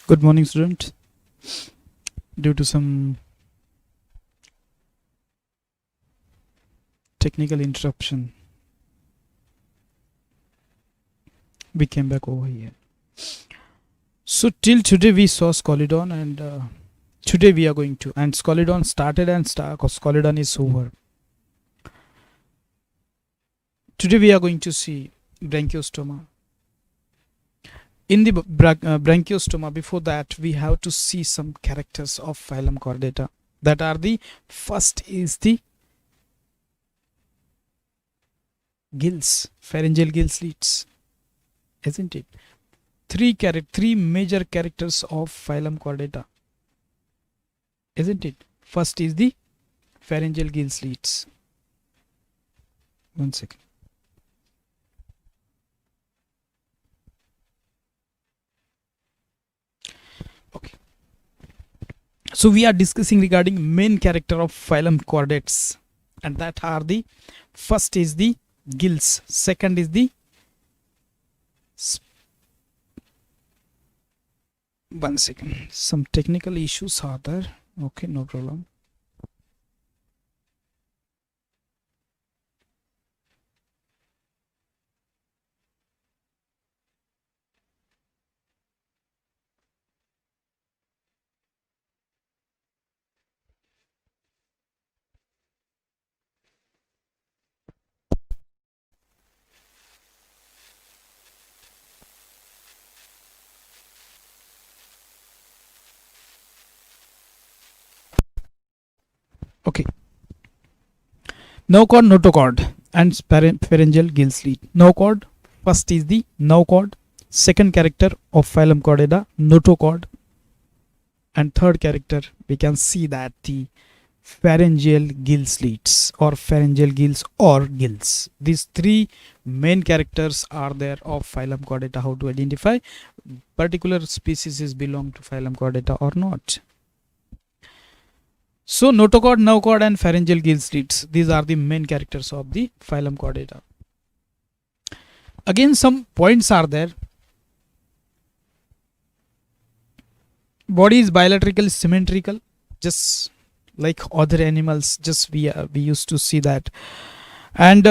Good morning, student. Due to some technical interruption, we came back over here. So till today we saw Scolidon, and today we are going to, and Scolidon started and Scolidon is over. Today we are going to see Branchiostoma. In the Branchiostoma, before that we have to see some characters of phylum Chordata. That are the first is the gills, pharyngeal gill slits, isn't it? Three major characters of phylum Chordata, isn't it? First is the pharyngeal gill slits. One second. Okay. So we are discussing regarding main character of phylum Chordates, and that are the first is the gills, second is the one second, some technical issues are there. Okay, no problem. Okay. Notochord, notochord, and pharyngeal gill slit. Notochord, first is the notochord, second character of phylum Chordata, notochord, and third character we can see that the pharyngeal gill slits or pharyngeal gills or gills. These three main characters are there of phylum Chordata. How to identify particular species is belong to phylum Chordata or not? So notochord, notochord, and pharyngeal gill slits, these are the main characters of the phylum Chordata. Again, some points are there. Body is bilateral symmetrical, just like other animals, just we used to see that. And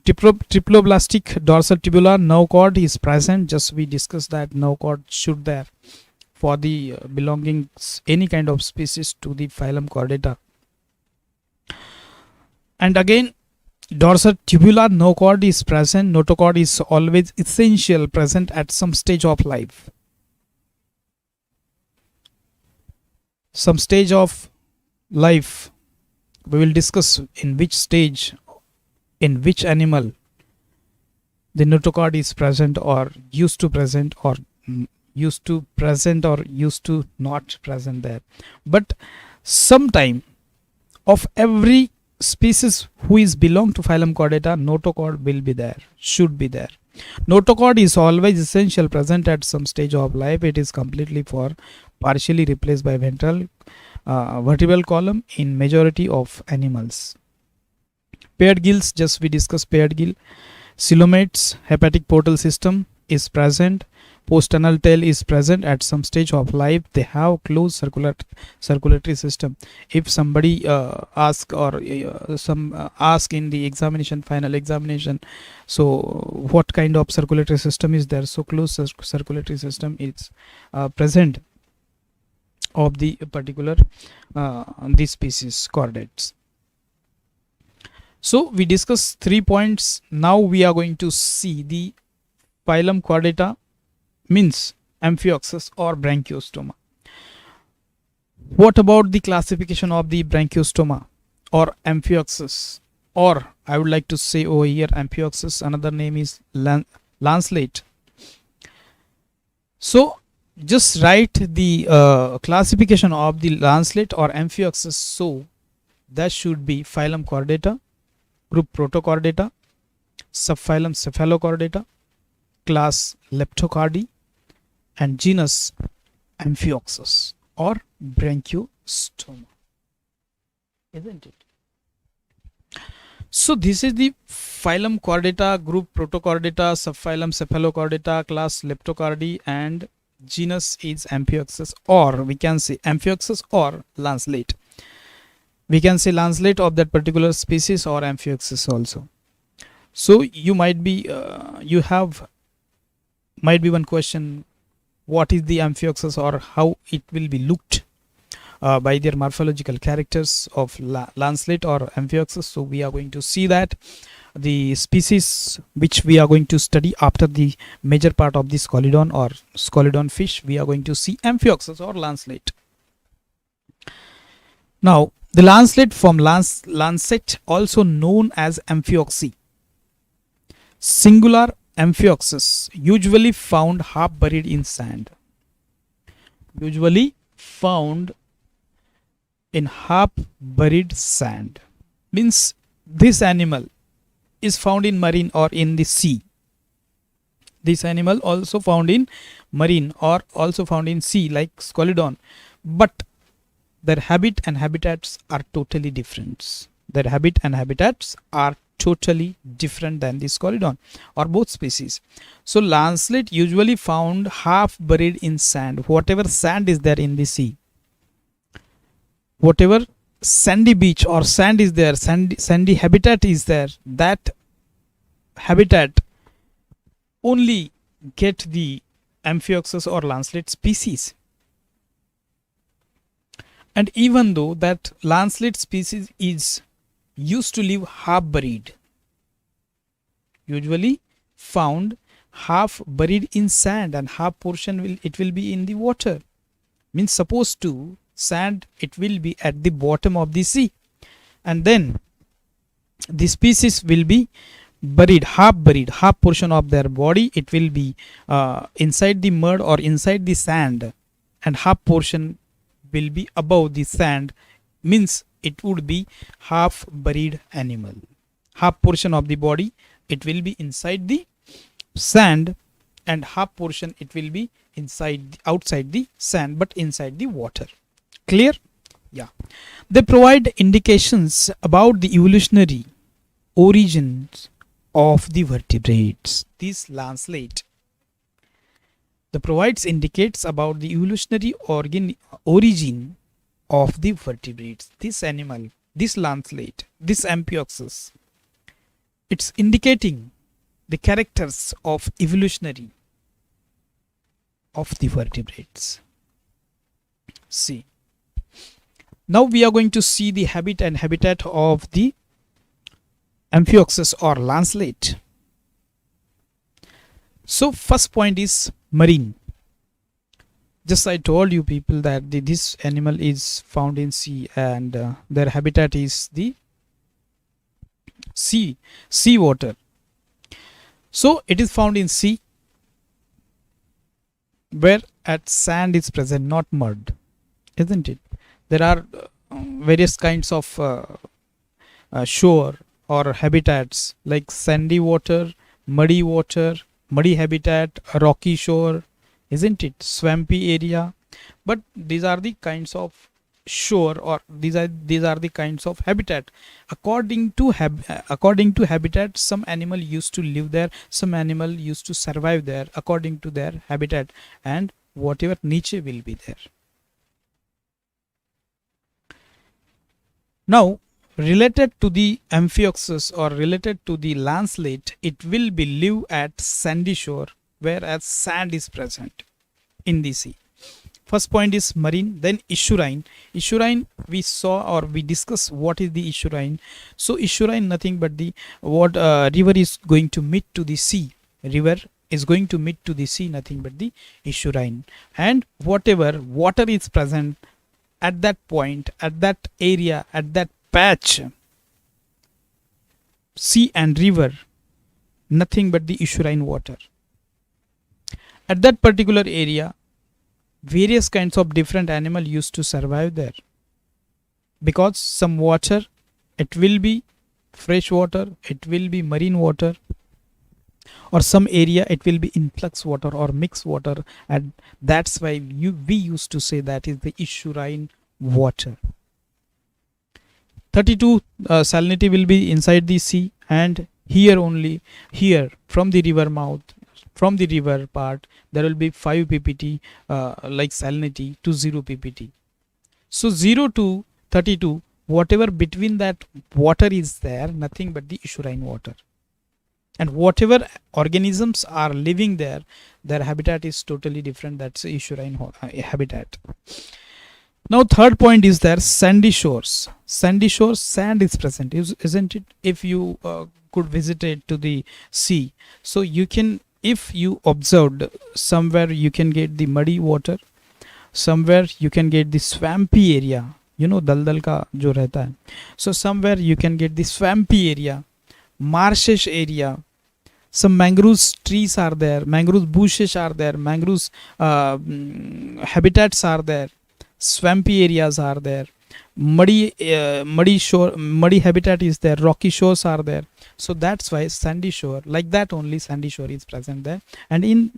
triploblastic dorsal tubular notochord is present, just we discussed that notochord should there for the belonging any kind of species to the phylum Chordata. And again, dorsal tubular notochord is present. Notochord is always essential present at some stage of life. Some stage of life we will discuss in which stage, in which animal the notochord is present or used to present or used to present or used to not present there. But sometime of every species who is belong to phylum Chordata, notochord will be there, should be there. Notochord is always essential present at some stage of life. It is completely for partially replaced by ventral vertebral column in majority of animals. Paired gills, just we discussed paired gill. Coelomates, hepatic portal system is present. Post-anal tail is present at some stage of life. They have closed circulatory system. If somebody ask or ask in the examination, final examination, so what kind of circulatory system is there? So closed circulatory system is present of the particular this species chordates. So we discussed 3 points. Now we are going to see the phylum Chordata means Amphioxus or Branchiostoma. What about the classification of the Branchiostoma or Amphioxus, or I would like to say over here Amphioxus, another name is lancelet. So just write the classification of the lancelet or Amphioxus. So that should be phylum Chordata, group Protochordata, subphylum Cephalochordata, class Leptocardi, and genus Amphioxus or Branchiostoma, isn't it? So this is the phylum Chordata, group Protochordata, subphylum Cephalochordata, class Leptocardi, and genus is Amphioxus, or we can say Amphioxus or lancelet. We can say lancelet of that particular species or Amphioxus also. So you might be might be one question: what is the Amphioxus, or how it will be looked by their morphological characters of lancelet or Amphioxus? So we are going to see that the species which we are going to study after the major part of the Scalidon or Scalidon fish, we are going to see Amphioxus or lancelet. Now the lancelet from lancet, also known as Amphioxy, singular Amphioxus, usually found half buried in sand. Usually found in half buried sand means this animal is found in marine or in the sea. This animal also found in marine or also found in sea like Scalidon, but their habit and habitats are totally different. Their habit and habitats are totally different than the Scalidon or both species. So lancelet usually found half buried in sand. Whatever sand is there in the sea, whatever sandy beach or sand is there, sandy habitat is there, that habitat only get the Amphioxus or lancelet species. And even though that lancelet species is used to live half buried, usually found half buried in sand, and half portion will be in the water. Means supposed to sand, it will be at the bottom of the sea, and then the species will be buried, half portion of their body, it will be inside the mud or inside the sand, and half portion will be above the sand. Means it would be half buried animal. Half portion of the body, it will be inside the sand, and half portion it will be outside the sand but inside the water. Clear? Yeah. They provide indications about the evolutionary origins of the vertebrates. This lancelet, the provides indicates about the evolutionary origin of the vertebrates. This animal, this lancelet, this Amphioxus, it's indicating the characters of evolutionary of the vertebrates. See, now we are going to see the habit and habitat of the Amphioxus or lancelet. So first point is marine. Just I told you people that this animal is found in sea, and their habitat is the sea water. So it is found in sea, where at sand is present, not mud, isn't it? There are various kinds of shore or habitats like sandy water, muddy habitat, rocky shore, isn't it? Swampy area. But these are the kinds of shore, or these are the kinds of habitat. According to habitat, some animal used to live there, some animal used to survive there according to their habitat and whatever niche will be there. Now related to the Amphioxus or related to the lancelet, it will be live at sandy shore, whereas sand is present in the sea. First point is marine. Then estuarine. Estuarine, we saw or we discussed what is the estuarine. So estuarine, nothing but the river is going to meet to the sea. River is going to meet to the sea, nothing but the estuarine. And whatever water is present at that point, at that area, at that patch, sea and river, nothing but the estuarine water. At that particular area, various kinds of different animal used to survive there, because some water, it will be fresh water, it will be marine water, or some area it will be influx water or mixed water, and that's why we used to say that is the estuarine water. 32 salinity will be inside the sea, and here from the river mouth, from the river part, there will be 5 ppt like salinity to 0 ppt. So 0 to 32, whatever between that water is there, nothing but the urine water. And whatever organisms are living there, their habitat is totally different. That's urine habitat. Now third point is there, sandy shores. Sandy shores, sand is present, isn't it? If you could visit it to the sea, so you can, if you observed, somewhere you can get the muddy water, somewhere you can get the swampy area, you know, daldal ka jo rehta hai. So somewhere you can get the swampy area, marshish area, some mangrove trees are there, mangrove bushes are there, mangrove habitats are there, swampy areas are there, muddy habitat is there, rocky shores are there. So that's why sandy shore, like that only sandy shore is present there. And in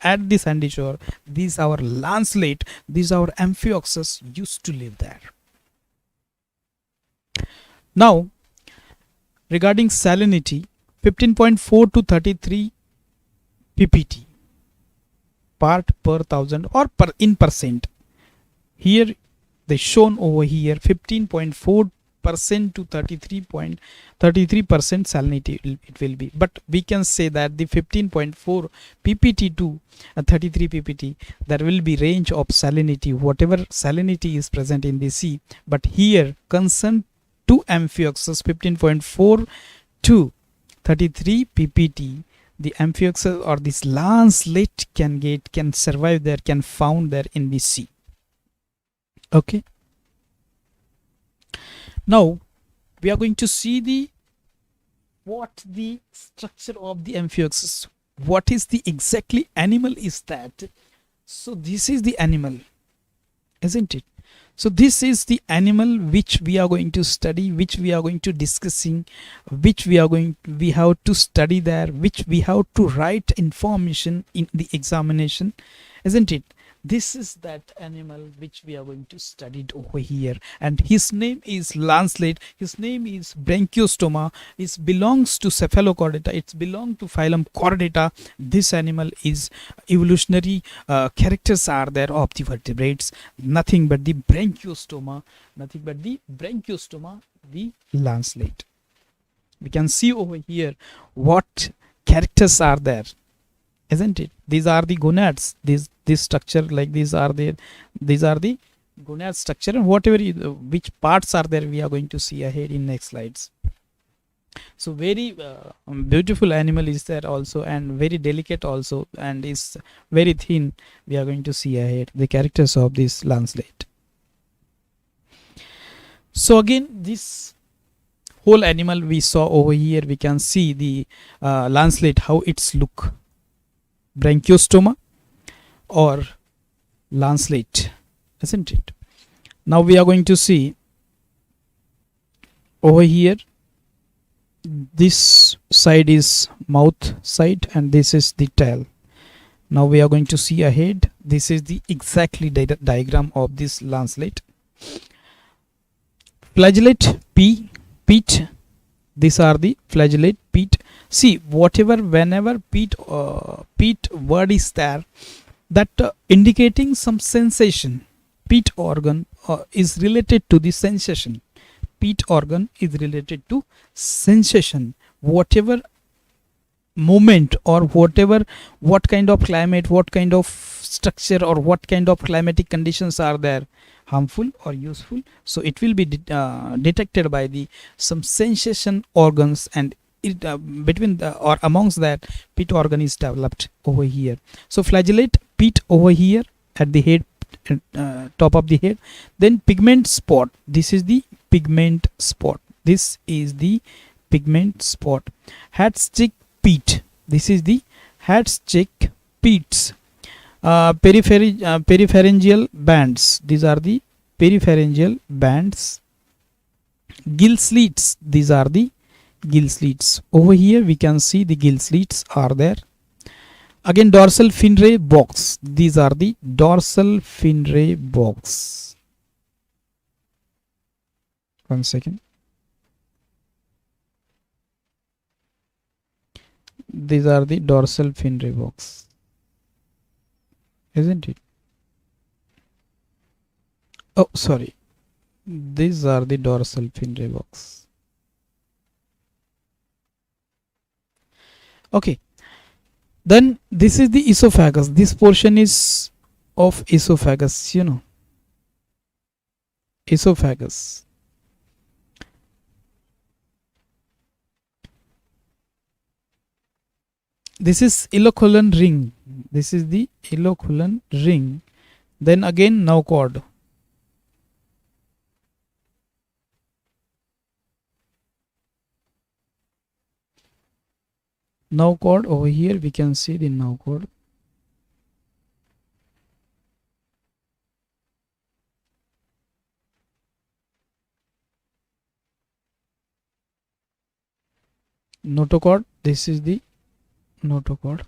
at the sandy shore, these our lancelet, these our Amphioxus used to live there. Now regarding salinity, 15.4 to 33 ppt part per thousand or per in percent. Here they shown over here 15.4% to 33% salinity it will be, but we can say that the 15.4 ppt to 33 ppt, there will be range of salinity, whatever salinity is present in the sea. But here concerned to Amphioxus 15.4 to 33 ppt, the Amphioxus or this lancelet can survive there, can found there in the sea. Okay, now we are going to see what the structure of the Amphioxus, what is the exactly animal is that. So this is the animal, isn't it? So this is the animal which we are going to study, which we are going to discussing, which we have to study there, which we have to write information in the examination, isn't it? This is that animal which we are going to study over here, and his name is lancelet. His name is Branchiostoma. It belongs to Cephalochordata. It belongs to phylum Chordata. This animal is evolutionary characters are there of the vertebrates. Nothing but the Branchiostoma. Nothing but the Branchiostoma, the lancelet. We can see over here what characters are there, isn't it? These are the gonads. This structure, like these are the gonad structure, and whatever which parts are there, we are going to see ahead in next slides. So very beautiful animal is there also, and very delicate also, and is very thin. We are going to see ahead the characters of this lancelet. So again, this whole animal we saw over here, we can see the lancelet, how its look. Branchiostoma or lancelet, isn't it? Now we are going to see over here, this side is mouth side and this is the tail. Now we are going to see ahead, this is the exactly diagram of this lancelet. Flagellate, peat, these are the flagellate, peat. See, whenever peat word is there, that indicating some sensation. Peat organ is related to the sensation. Peat organ is related to sensation. Whatever moment or what kind of climate, what kind of structure or what kind of climatic conditions are there, harmful or useful, so it will be detected by the some sensation organs, and it between the or amongst that peat organ is developed over here. So flagellate, peat over here at the head, top of the head. Then pigment spot, this is the pigment spot, this is the pigment spot. Hat stick peat, this is the hat stick peats. Peripharyngeal bands, these are the peripharyngeal bands. Gill slits, these are the gill slits. Over here we can see the gill slits are there. Again dorsal fin ray box, these are the dorsal fin ray box. One second. These are the dorsal fin ray box. isn't it? Oh, sorry. These are the dorsal fin ray box. Okay. Then this is the esophagus. This portion is of esophagus, esophagus. This is ileocolon ring. This is the ileocolon ring. Then again now cord. Now cord over here we can see the now cord. Notochord. This is the notochord.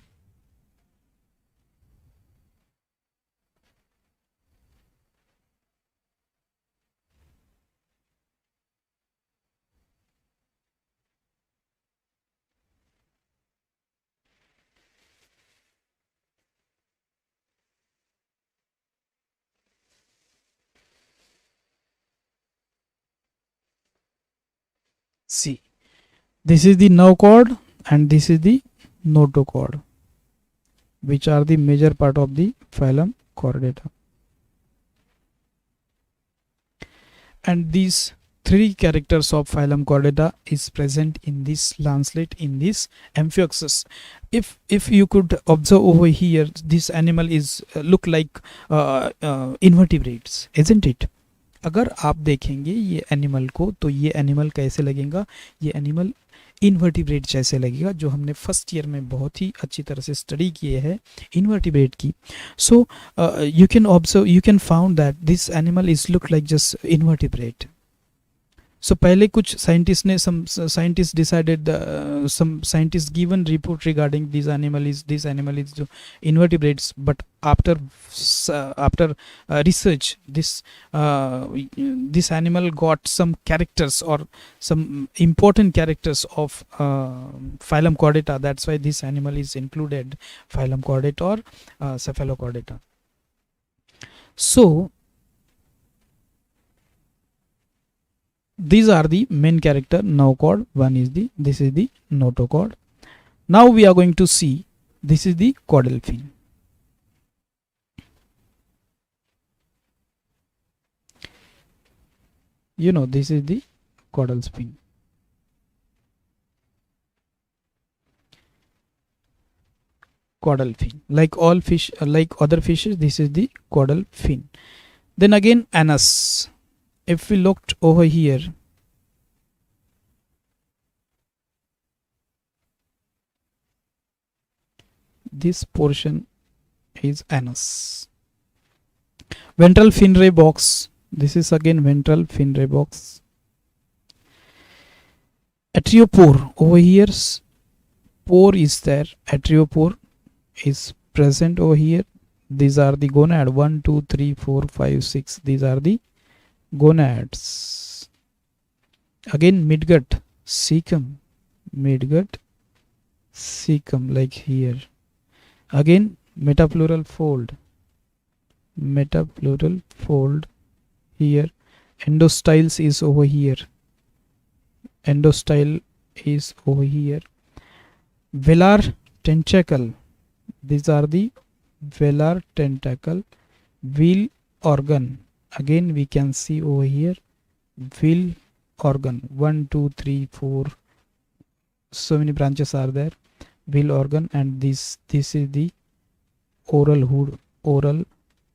See, this is the now cord and this is the notochord, which are the major part of the phylum Chordata. And these three characters of phylum Chordata is present in this lancelet, in this Amphioxus. If you could observe over here, this animal is look like invertebrates, isn't it? अगर आप देखेंगे ये animal को तो ये animal कैसे लगेगा, ये एनिमल इन्वर्टिब्रेट जैसे लगेगा, जो हमने फर्स्ट ईयर में बहुत ही अच्छी तरह से स्टडी किए हैं इन्वर्टिब्रेट की. So you can observe, you can found that this animal is look like just invertebrate. So पहले कुछ साइंटिस्ट ने some scientists decided some scientists given report regarding this animal is जो invertebrates, but after research this animal got some characters or some important characters of phylum Chordata. That's why this animal is included phylum Chordata or Cephalochordata. So these are the main character now cord. This is the notochord. Now we are going to see this is the caudal fin. This is the caudal fin. Caudal fin, like all fish, like other fishes, this is the caudal fin. Then again anus. If we looked over here, this portion is anus. Ventral fin ray box. This is again ventral fin ray box. Atriopore. Over here pore is there. Atriopore is present over here. These are the gonad. 1 2 3 4 5 6. These are the gonads. Again midgut, cecum, midgut, cecum, like here. Again metapleural fold here. Endostyles is over here. Velar tentacle. These are the velar tentacle. Wheel organ. Again we can see over here wheel organ. 1 2 3 4, so many branches are there. Wheel organ. And this is the oral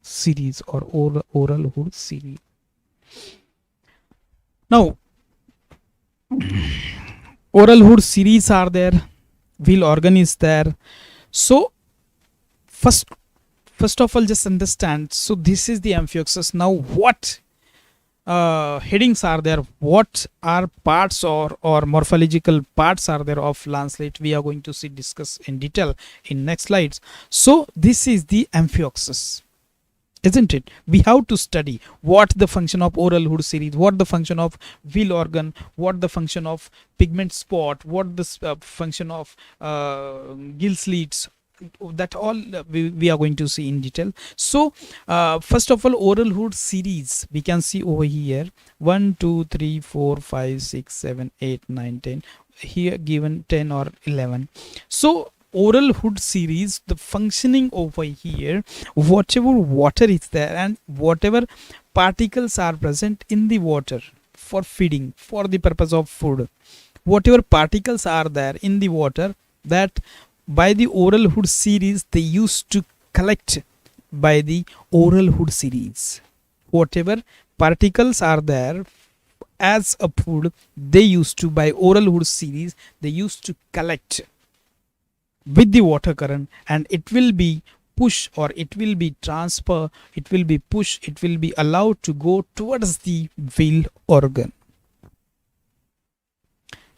series or oral hood series. Now oral hood series are there, wheel organ is there. So first of all, just understand. So this is the Amphioxus. Now what headings are there? What are parts or morphological parts are there of lancelet? We are going to discuss in detail in next slides. So this is the Amphioxus, isn't it? We have to study what the function of oral hood series, what the function of wheel organ, what the function of pigment spot, what the function of gill slits. that all we are going to see in detail. So first of all, oral hood series we can see over here: 1 2 3 4 5 6 7 8 9 10, here given 10 or 11. So oral hood series, the functioning over here, whatever water is there and whatever particles are present in the water for feeding, for the purpose of food, whatever particles are there in the water, that by the oral hood series they used to collect. By the oral hood series, whatever particles are there as a food, they used to, by oral hood series, they used to collect with the water current, and it will be push, or it will be transfer, it will be push, it will be allowed to go towards the veal organ.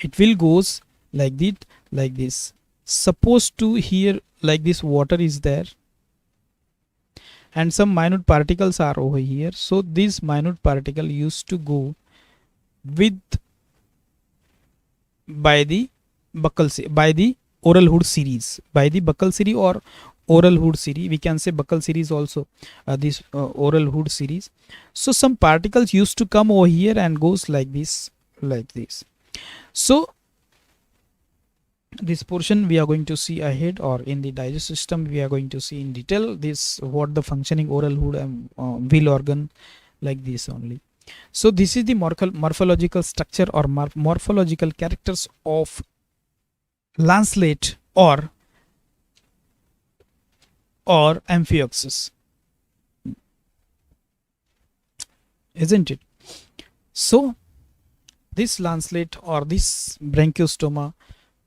It will goes like this. Supposed to here like this water is there and some minute particles are over here. So this minute particle used to go with by the by the oral hood series, by the buccal series or oral hood series, we can say buccal series also, this oral hood series. So some particles used to come over here and goes like this, like this. So this portion we are going to see ahead, or in the digestive system we are going to see in detail this, what the functioning oral hood and veal organ, like this only. So this is the morphological structure or morphological characters of lancelet or Amphioxus, isn't it? So this lancelet or this branchiostoma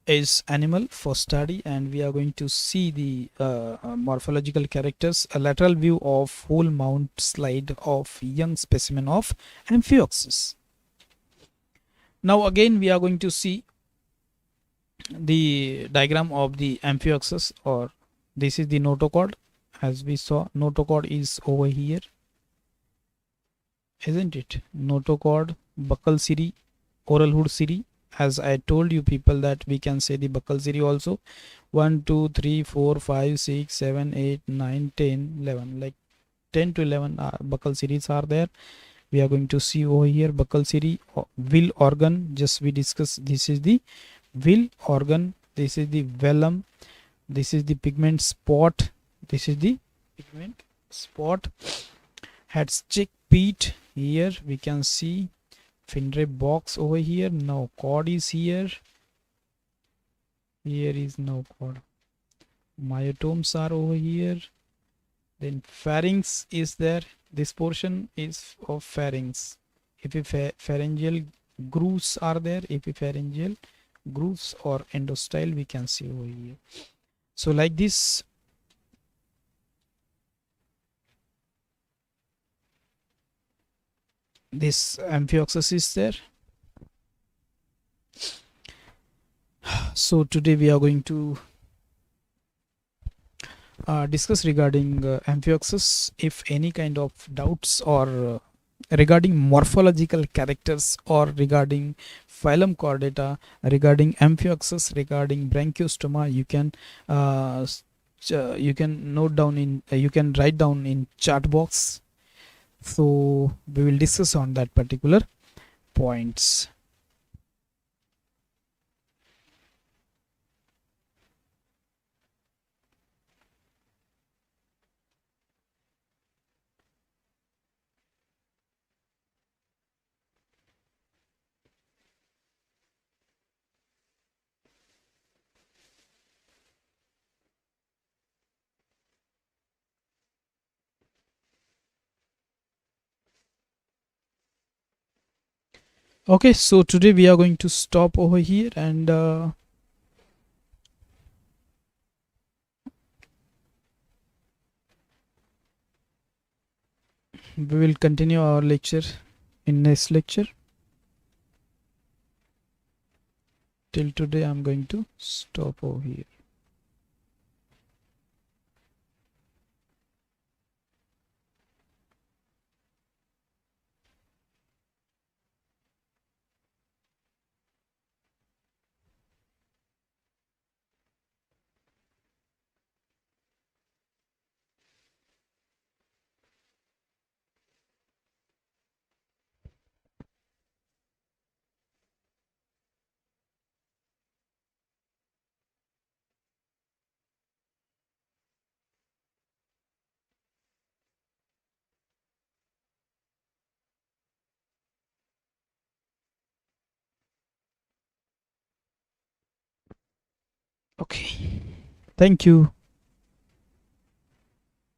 is animal for study, and we are going to see the morphological characters, a lateral view of whole mount slide of young specimen of Amphioxus. Now again we are going to see the diagram of the Amphioxus, or this is the notochord. As we saw, notochord is over here, isn't it? Notochord, buccal series, oral hood series. As I told you people that we can say the buccal series also, 1 2 3 4 5 6 7 8 9 10 11, like 10 to 11 buccal series are there. We are going to see over here buccal series, veal organ, just we discussed, this is the veal organ, this is the velum, this is the pigment spot, this is the pigment spot, head cheek peat, here we can see Findray box over here. Now cord is here, here is no cord, myotomes are over here, then pharynx is there, this portion is of pharynx, epipharyngeal grooves are there, epipharyngeal grooves or endostyle we can see over here. So like this, this Amphioxus is there. So today we are going to discuss regarding Amphioxus. If any kind of doubts or regarding morphological characters, or regarding phylum chordata, regarding Amphioxus, regarding branchiostoma, you can note down in you can write down in chat box. So we will discuss on that particular points. Okay, so today we are going to stop over here, and we will continue our lecture in next lecture. Till today I'm going to stop over here. Okay. Thank you.